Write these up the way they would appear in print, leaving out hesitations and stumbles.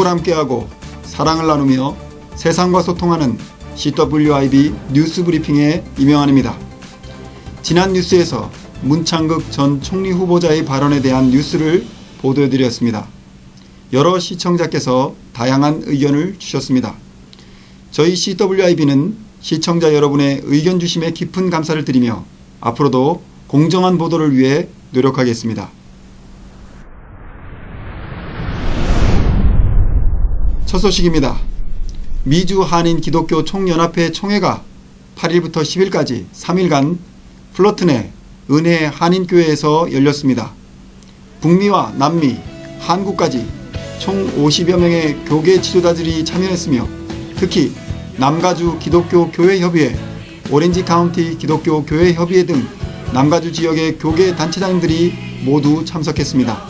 추억을 함께하고 사랑을 나누며 세상과 소통하는 CWIB 뉴스 브리핑의 이명환입니다. 지난 뉴스에서 문창극 전 총리 후보자의 발언에 대한 뉴스를 보도해드렸습니다. 여러 시청자께서 다양한 의견을 주셨습니다. 저희 CWIB는 시청자 여러분의 의견 주심에 깊은 감사를 드리며 앞으로도 공정한 보도를 위해 노력하겠습니다. 첫 소식입니다. 미주 한인 기독교 총연합회 총회가 8일부터 10일까지 3일간 플러튼의 은혜 한인교회에서 열렸습니다. 북미와 남미, 한국까지 총 50여 명의 교계 지도자들이 참여했으며 특히 남가주 기독교 교회협의회, 오렌지 카운티 기독교 교회협의회 등 남가주 지역의 교계 단체장들이 모두 참석했습니다.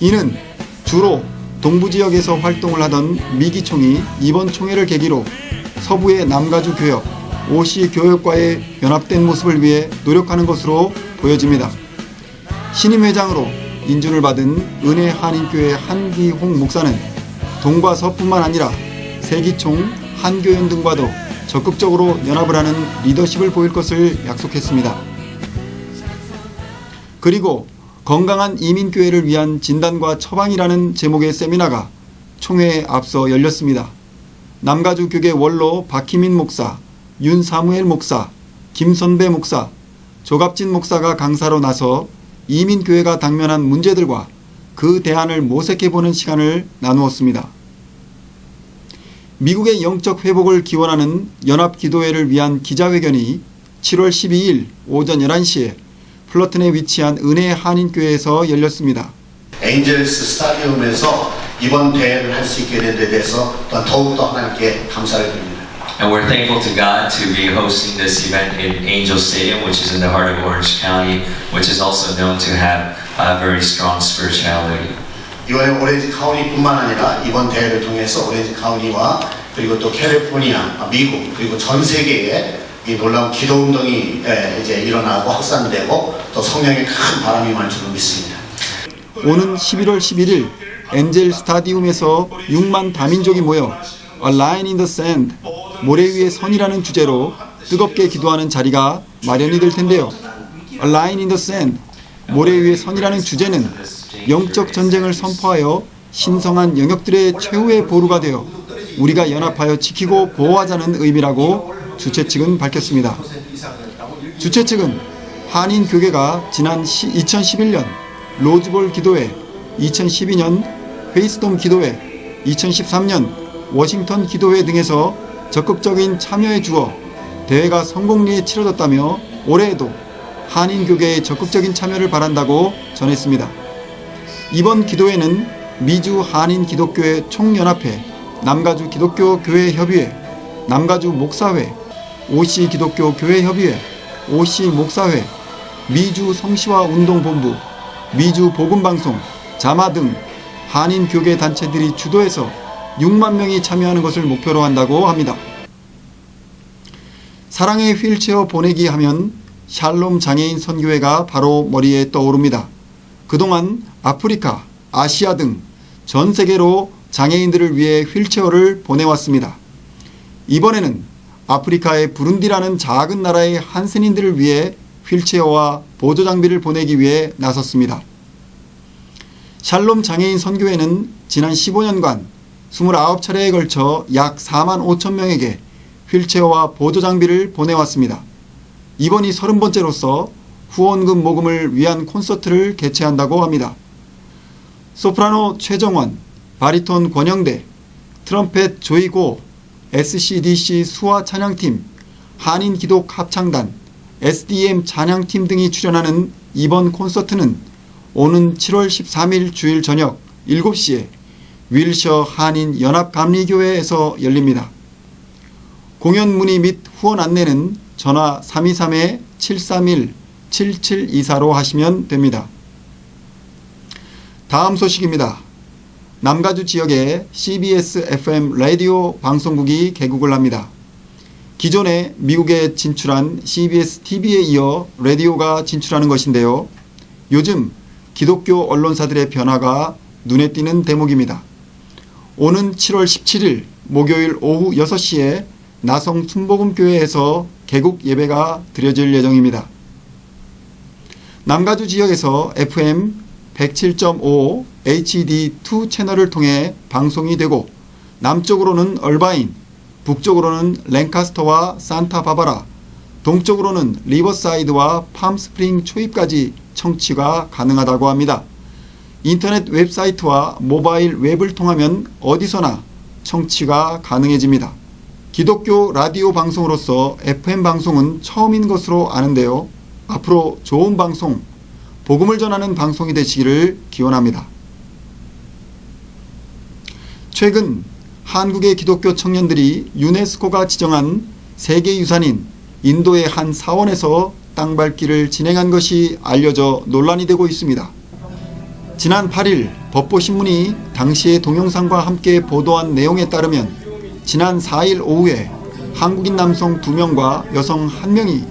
이는 주로 동부지역에서 활동을 하던 미기총이 이번 총회를 계기로 서부의 남가주 교역, OC 교역과의 연합된 모습을 위해 노력하는 것으로 보여집니다. 신임 회장으로 인준을 받은 은혜 한인교회 한기홍 목사는 동과 서뿐만 아니라 세기총, 한교연 등과도 적극적으로 연합을 하는 리더십을 보일 것을 약속했습니다. 그리고 건강한 이민교회를 위한 진단과 처방이라는 제목의 세미나가 총회에 앞서 열렸습니다. 남가주 교계 원로 박희민 목사, 윤사무엘 목사, 김선배 목사, 조갑진 목사가 강사로 나서 이민교회가 당면한 문제들과 그 대안을 모색해보는 시간을 나누었습니다. 미국의 영적 회복을 기원하는 연합기도회를 위한 기자회견이 7월 12일 오전 11시에 플러튼에 위치한 은혜 한인교회에서 열렸습니다. 엔젤스 스타디움에서 이번 대회를 할 수 있게 된 데 대해서 더욱더 하나님께 감사를 드립니다. And we're thankful to God to be hosting this event in Angel Stadium, which is in the heart of Orange County, which is also known to have a very strong spirituality. 이번에 오렌지 카운티뿐만 아니라 이번 대회를 통해서 오렌지 카운티와 그리고 또 캘리포니아, 미국 그리고 전 세계에 이 놀라운 기도 운동이 이제 일어나고 확산되고 또 성령의 큰 바람이 말 줄로 믿습니다. 오는 11월 11일 엔젤 스타디움에서 6만 다민족이 모여 A Line in the Sand, 모래 위의 선이라는 주제로 뜨겁게 기도하는 자리가 마련이 될 텐데요. A Line in the Sand, 모래 위의 선이라는 주제는 영적 전쟁을 선포하여 신성한 영역들의 최후의 보루가 되어 우리가 연합하여 지키고 보호하자는 의미라고 주최 측은 밝혔습니다. 주최 측은 한인 교계가 지난 2011년 로즈볼 기도회, 2012년 페이스돔 기도회, 2013년 워싱턴 기도회 등에서 적극적인 참여해 주어 대회가 성공리에 치러졌다며 올해에도 한인 교계의 적극적인 참여를 바란다고 전했습니다. 이번 기도회는 미주 한인 기독교회 총연합회, 남가주 기독교 교회 협의회, 남가주 목사회, OC 기독교 교회 협의회, OC 목사회, 미주 성시화 운동본부, 미주 복음방송, 자마 등 한인 교계 단체들이 주도해서 6만 명이 참여하는 것을 목표로 한다고 합니다. 사랑의 휠체어 보내기 하면 샬롬 장애인 선교회가 바로 머리에 떠오릅니다. 그동안 아프리카, 아시아 등 전 세계로 장애인들을 위해 휠체어를 보내왔습니다. 이번에는 아프리카의 부룬디라는 작은 나라의 한센인들을 위해 휠체어와 보조장비를 보내기 위해 나섰습니다. 샬롬 장애인 선교회는 지난 15년간 29차례에 걸쳐 약 4만 5천 명에게 휠체어와 보조장비를 보내왔습니다. 이번이 30번째로서 후원금 모금을 위한 콘서트를 개최한다고 합니다. 소프라노 최정원, 바리톤 권영대, 트럼펫 조이고, SCDC 수화 찬양팀, 한인 기독 합창단, SDM 찬양팀 등이 출연하는 이번 콘서트는 오는 7월 13일 주일 저녁 7시에 윌셔 한인 연합감리교회에서 열립니다. 공연 문의 및 후원 안내는 전화 323-731-7724로 하시면 됩니다. 다음 소식입니다. 남가주 지역에 CBS FM 라디오 방송국이 개국을 합니다. 기존에 미국에 진출한 CBS TV에 이어 라디오가 진출하는 것인데요. 요즘 기독교 언론사들의 변화가 눈에 띄는 대목입니다. 오는 7월 17일 목요일 오후 6시에 나성 순복음교회에서 개국 예배가 드려질 예정입니다. 남가주 지역에서 FM 107.5 HD2 채널을 통해 방송이 되고 남쪽으로는 얼바인, 북쪽으로는 랭카스터와 산타바바라, 동쪽으로는 리버사이드와 팜스프링 초입까지 청취가 가능하다고 합니다. 인터넷 웹사이트와 모바일 웹을 통하면 어디서나 청취가 가능해집니다. 기독교 라디오 방송으로서 FM 방송은 처음인 것으로 아는데요. 앞으로 좋은 방송, 복음을 전하는 방송이 되시기를 기원합니다. 최근 한국의 기독교 청년들이 유네스코가 지정한 세계유산인 인도의 한 사원에서 땅밟기를 진행한 것이 알려져 논란이 되고 있습니다. 지난 8일 법보신문이 당시의 동영상과 함께 보도한 내용에 따르면 지난 4일 오후에 한국인 남성 2명과 여성 1명이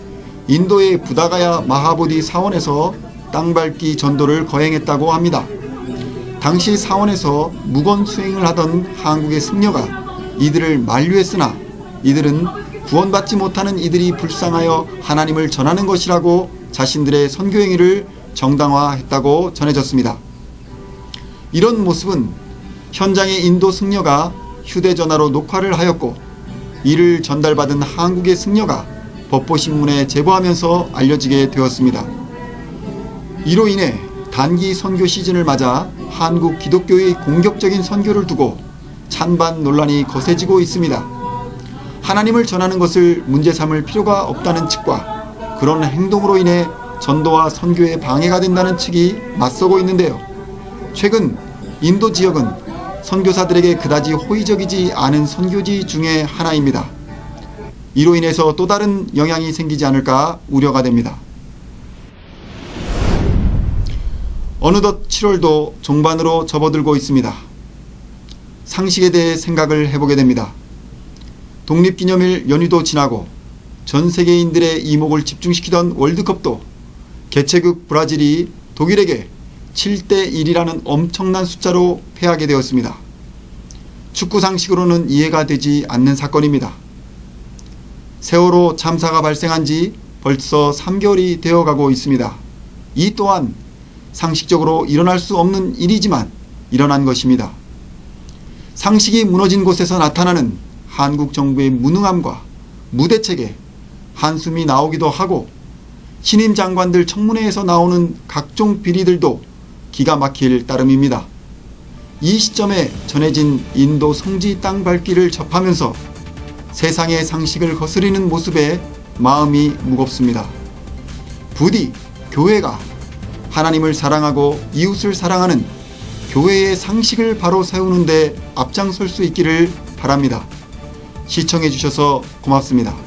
인도의 부다가야 마하보디 사원에서 땅밟기 전도를 거행했다고 합니다. 당시 사원에서 묵원 수행을 하던 한국의 승려가 이들을 만류했으나 이들은 구원받지 못하는 이들이 불쌍하여 하나님을 전하는 것이라고 자신들의 선교 행위를 정당화했다고 전해졌습니다. 이런 모습은 현장의 인도 승려가 휴대전화로 녹화를 하였고 이를 전달받은 한국의 승려가 법보신문에 제보하면서 알려지게 되었습니다. 이로 인해 단기 선교 시즌을 맞아 한국 기독교의 공격적인 선교를 두고 찬반 논란이 거세지고 있습니다. 하나님을 전하는 것을 문제 삼을 필요가 없다는 측과 그런 행동으로 인해 전도와 선교에 방해가 된다는 측이 맞서고 있는데요. 최근 인도 지역은 선교사들에게 그다지 호의적이지 않은 선교지 중에 하나입니다. 이로 인해서 또 다른 영향이 생기지 않을까 우려가 됩니다. 어느덧 7월도 종반으로 접어들고 있습니다. 상식에 대해 생각을 해보게 됩니다. 독립기념일 연휴도 지나고 전 세계인들의 이목을 집중시키던 월드컵도 개최국 브라질이 독일에게 7대1이라는 엄청난 숫자로 패하게 되었습니다. 축구 상식으로는 이해가 되지 않는 사건입니다. 세월호 참사가 발생한 지 벌써 3개월이 되어가고 있습니다. 이 또한 상식적으로 일어날 수 없는 일이지만 일어난 것입니다. 상식이 무너진 곳에서 나타나는 한국 정부의 무능함과 무대책에 한숨이 나오기도 하고 신임 장관들 청문회에서 나오는 각종 비리들도 기가 막힐 따름입니다. 이 시점에 전해진 인도 성지 땅 밟기를 접하면서 세상의 상식을 거스리는 모습에 마음이 무겁습니다. 부디 교회가 하나님을 사랑하고 이웃을 사랑하는 교회의 상식을 바로 세우는 데 앞장설 수 있기를 바랍니다. 시청해 주셔서 고맙습니다.